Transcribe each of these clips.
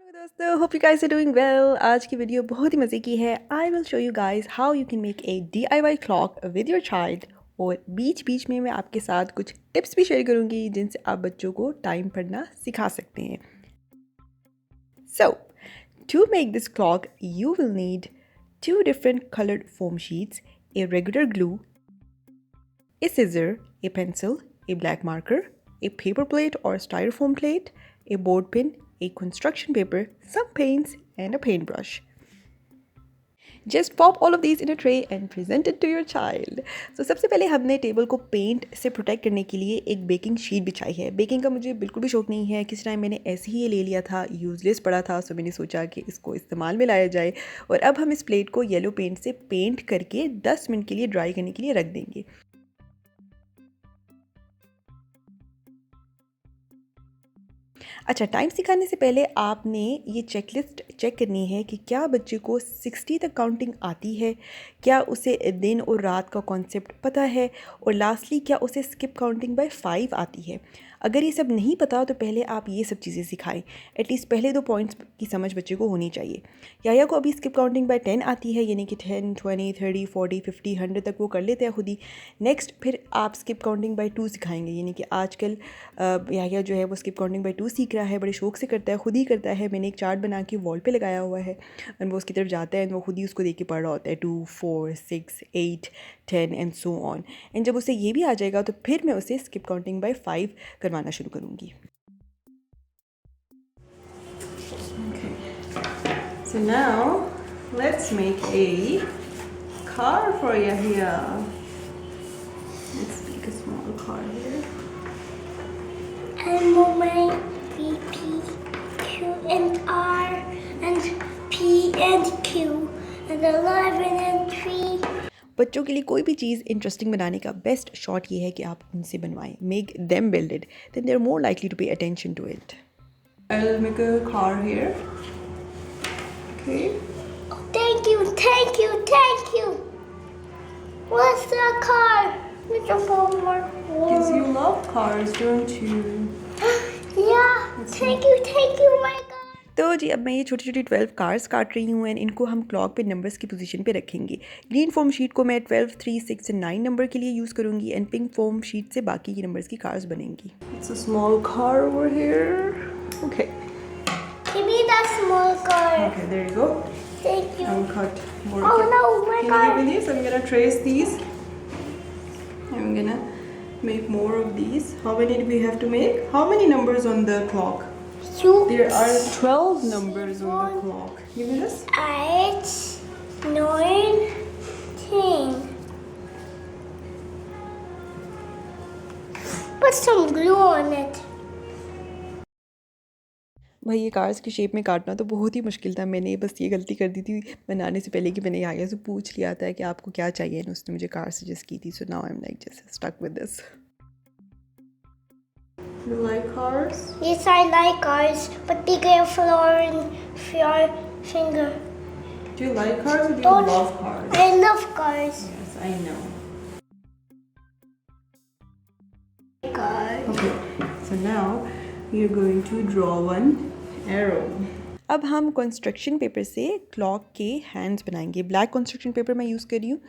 दोस्तों, hope you guys are doing well. आज की वीडियो बहुत ही मज़े की है। I will show you guys how you can make a DIY clock with your child. और बीच बीच में मैं आपके साथ कुछ टिप्स भी शेयर करूँगी जिनसे आप बच्चों को टाइम पढ़ना सिखा सकते हैं। So to make this clock you will need 2 different colored foam sheets, a regular glue, a scissor, a pencil, a black marker, a paper plate or styrofoam plate, a board pin, a construction paper, some paints, and a paintbrush. Just pop all of these in a tray and present it to your child. So सबसे पहले हमने table को paint से protect करने के लिए एक baking sheet बिछाई है। बेकिंग का मुझे बिल्कुल भी शौक नहीं है। किस टाइम मैंने ऐसे ही ये ले लिया था, यूज़लेस पड़ा था, सो मैंने सोचा कि इसको इस्तेमाल में लाया जाए। और अब हम इस प्लेट को येलो पेंट से पेंट करके 10 मिनट के लिए ड्राई करने के लिए रख देंगे। अच्छा, टाइम सिखाने से पहले आपने ये चेकलिस्ट चेक करनी है कि क्या बच्चे को 60 तक काउंटिंग आती है, क्या उसे दिन और रात का कॉन्सेप्ट पता है, और लास्टली क्या उसे स्किप काउंटिंग बाय 5 आती है। अगर ये सब नहीं पता तो पहले आप ये सब चीज़ें सिखाएं। एटलीस्ट पहले 2 पॉइंट्स की समझ बच्चे को होनी चाहिए। याह्या को अभी स्किप काउंटिंग बाय 10 आती है, यानी कि 10, 20, 30, 40, 50, 100 तक वो कर लेते हैं खुद ही। नेक्स्ट फिर आप स्किप काउंटिंग बाय 2 सिखाएंगे, यानी कि आजकल याह्या जो है वो स्किप काउंटिंग बाय 2 सीख रहा है, बड़े शौक से करता है, खुद ही करता है। मैंने एक चार्ट बना के वॉल पे लगाया हुआ है और वो उसकी तरफ जाता है, वो खुद ही उसको देख के पढ़ रहा होता है 2, 4, 6, 8, 10 एंड सो ऑन। एंड जब उसे ये भी आ जाएगा तो फिर मैं उसे स्किप काउंटिंग बाय 5 करवाना शुरू करूँगी। So now let's make a car for Yahya. Let's make a small car here. And my P, Q and R and P and Q and 11 and 3. बच्चों के लिए कोई भी चीज़ इंटरेस्टिंग बनाने का बेस्ट शॉट ये है कि आप उनसे बनवाएं। Make them build it, then they are more likely to pay attention to it. I will make a car here. Okay, Oh, thank you, thank you, thank you. What's the car? With a more. because you love cars, don't you? Yeah, thank you, my God. तो जी अब मैं ये छोटी छोटी 12 cars काट रही हूँ and इनको हम क्लॉक पे नंबर्स की पोजीशन पे रखेंगे। ग्रीन फोम शीट को मैं 12, 3, 6 एंड 9 नंबर के लिए यूज़ करूँगी एंड पिंक फोम शीट से बाकी की नंबर्स की कार्स बनेंगी। It's a small car over here. Okay, Give me that small car. okay, there you go. Thank you. I'll cut more. Oh no, my Can car. you believe this? I'm gonna trace these. I'm gonna make more of these. How many do we have to make? How many numbers on the clock? You. There are 12 numbers on the clock. Give me this. 8, 9, 10. Put some glue on it. भाई ये cars की shape में काटना तो बहुत ही मुश्किल था। मैंने बस ये गलती कर दी थी बनाने से पहले कि मैंने याह्या से पूछ लिया था कि आपको क्या चाहिए, और उसने मुझे कार सजेस्ट की थी। So now I am like just stuck with this. You like cars? Yes, I like cars, but they get floor in your finger. Do you like cars or do you Don't- love cars? I love cars. Yes, I know. Cars. Okay, so now we are going to draw one arrow. अब हम construction paper से clock के hands बनाएंगे। Black construction paper मैं use कर रही हूँ।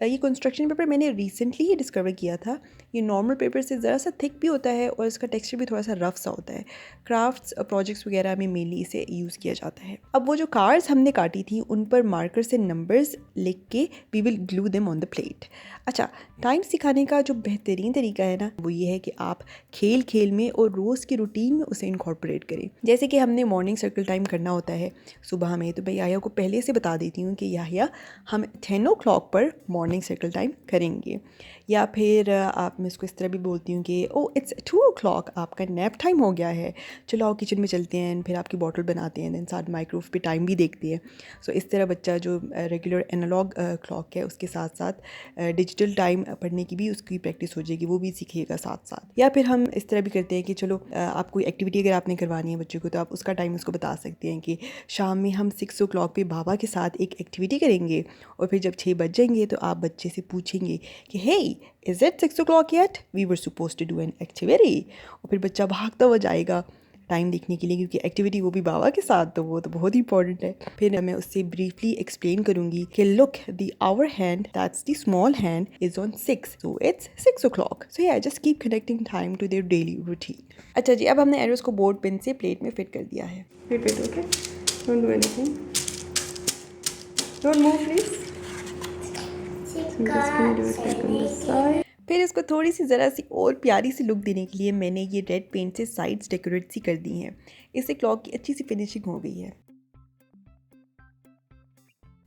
ये कंस्ट्रक्शन पेपर मैंने रिसेंटली ही डिस्कवर किया था। ये नॉर्मल पेपर से ज़रा सा थिक भी होता है और इसका टेक्सचर भी थोड़ा सा रफ सा होता है। क्राफ्ट्स प्रोजेक्ट्स वगैरह में मेनली इसे यूज़ किया जाता है। अब वो जो कार्ड्स हमने काटी थी उन पर मार्कर से नंबर्स लिख के we will glue them on the plate. अच्छा, टाइम सिखाने का जो बेहतरीन तरीका है ना, वो ये है कि आप खेल खेल में और रोज़ की रूटीन में उसे इनकॉर्पोरेट करें। जैसे कि हमने मॉर्निंग सर्कल टाइम करना होता है सुबह में, तो मैं याह्या को पहले से बता देती हूँ कि याह्या हम 10 o'clock पर मॉर्निंग सर्कल टाइम करेंगे। या फिर आप मैं इसको इस तरह भी बोलती हूँ कि ओ इट्स 2 o'clock, आपका नैप टाइम हो गया है, चलो आओ किचन में चलते हैं। फिर आपकी बॉटल बनाते हैं, दैन साथ माइक्रोवेव पे टाइम भी देखते हैं। सो इस तरह बच्चा जो रेगुलर एनालॉग क्लॉक है उसके साथ साथ डिजिटल टाइम पढ़ने की भी उसकी प्रैक्टिस हो जाएगी, वो भी सीखिएगा साथ साथ। या फिर हम इस तरह भी करते हैं कि चलो आप कोई एक्टिविटी अगर आपने करवानी है बच्चों को तो आप उसका टाइम उसको बता सकते हैं कि शाम में हम 6 o'clock पे बाबा के साथ एक एक्टिविटी करेंगे, और फिर जब 6 बज जाएंगे तो आप बच्चे से पूछेंगे कि hey is it 6 o'clock yet, we were suppose to do an activity. और फिर बच्चा भागता हुआ जाएगा टाइम देखने के लिए, क्योंकि एक्टिविटी वो भी बाबा के साथ, तो वो तो बहुत इंपॉर्टेंट है। फिर मैं उससे ब्रीफली एक्सप्लेन करूँगी कि look the hour hand, that's the small hand, is on 6, so it's 6 o'clock। So yeah just keep connecting time to their daily routine. अच्छा जी, अब हमने एरोज को बोर्ड पेन से प्लेट में फिट कर दिया है। Fit okay, don't do anything, don't move please. फिर इसको थोड़ी सी ज़रा सी और प्यारी सी लुक देने के लिए मैंने ये रेड पेंट से साइड्स डेकोरेट सी कर दी हैं। इससे क्लॉक की अच्छी सी फिनिशिंग हो गई है।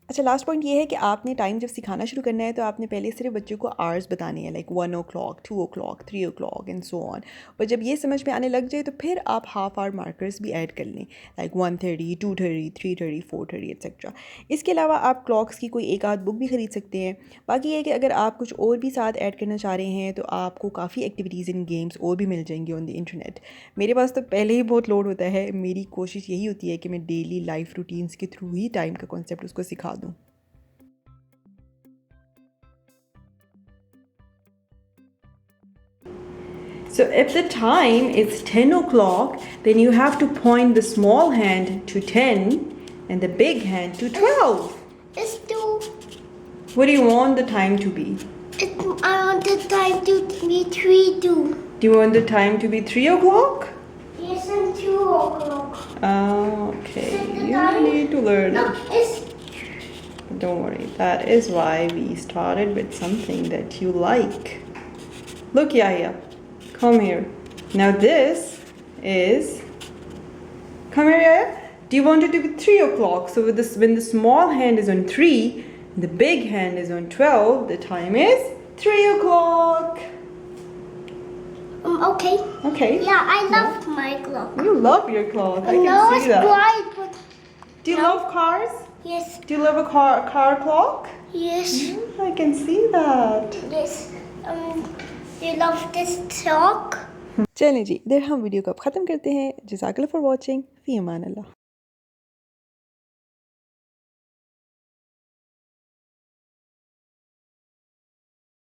अच्छा, लास्ट पॉइंट ये है कि आपने टाइम जब सिखाना शुरू करना है तो आपने पहले सिर्फ बच्चों को आवर्स बताने हैं, like 1 o'clock, 2 o'clock, 3 o'clock and so on. और जब ये समझ में आने लग जाए तो फिर आप हाफ आवर मार्कर्स भी ऐड कर लें, लाइक 1:30, 2:30, 3:30, 4:30 एक्सेट्रा। इसके अलावा आप क्लॉक्स की कोई एक आध बुक भी ख़रीद सकते हैं। बाकी ये कि अगर आप कुछ और भी साथ ऐड करना चाह रहे हैं तो आपको काफ़ी एक्टिविटीज़ एंड गेम्स और भी मिल जाएंगी ऑन द इंटरनेट। मेरे पास तो पहले ही बहुत लोड होता है। मेरी कोशिश यही होती है कि मैं डेली लाइफ रूटीन्स के थ्रू ही टाइम का कॉन्सेप्ट उसको सिखा दूँ। So if the time is 10 o'clock, then you have to point the small hand to 10 and the big hand to 12. It's 2. What do you want the time to be? I want the time to be 3 too. Do you want the time to be 3 o'clock? Yes, and 2 o'clock. Okay, you need to learn No, it. Don't worry, that is why we started with something that you like. Look, Yahya. Come here. Now this is, come here, Yahya. Do you want it to be 3 o'clock? So with this, when the small hand is on 3, the big hand is on 12, the time is 3 o'clock. Okay. Okay. Yeah, I love my clock. You love your clock. I No, can it's see that. bright, but Do you love cars? yes, Do you love a car clock? yes, I can see that. yes. You love this clock? चलें जी, इधर हम video को अब ख़त्म करते हैं। जज़ाकल्लाह for watching. Fee Aman Allah.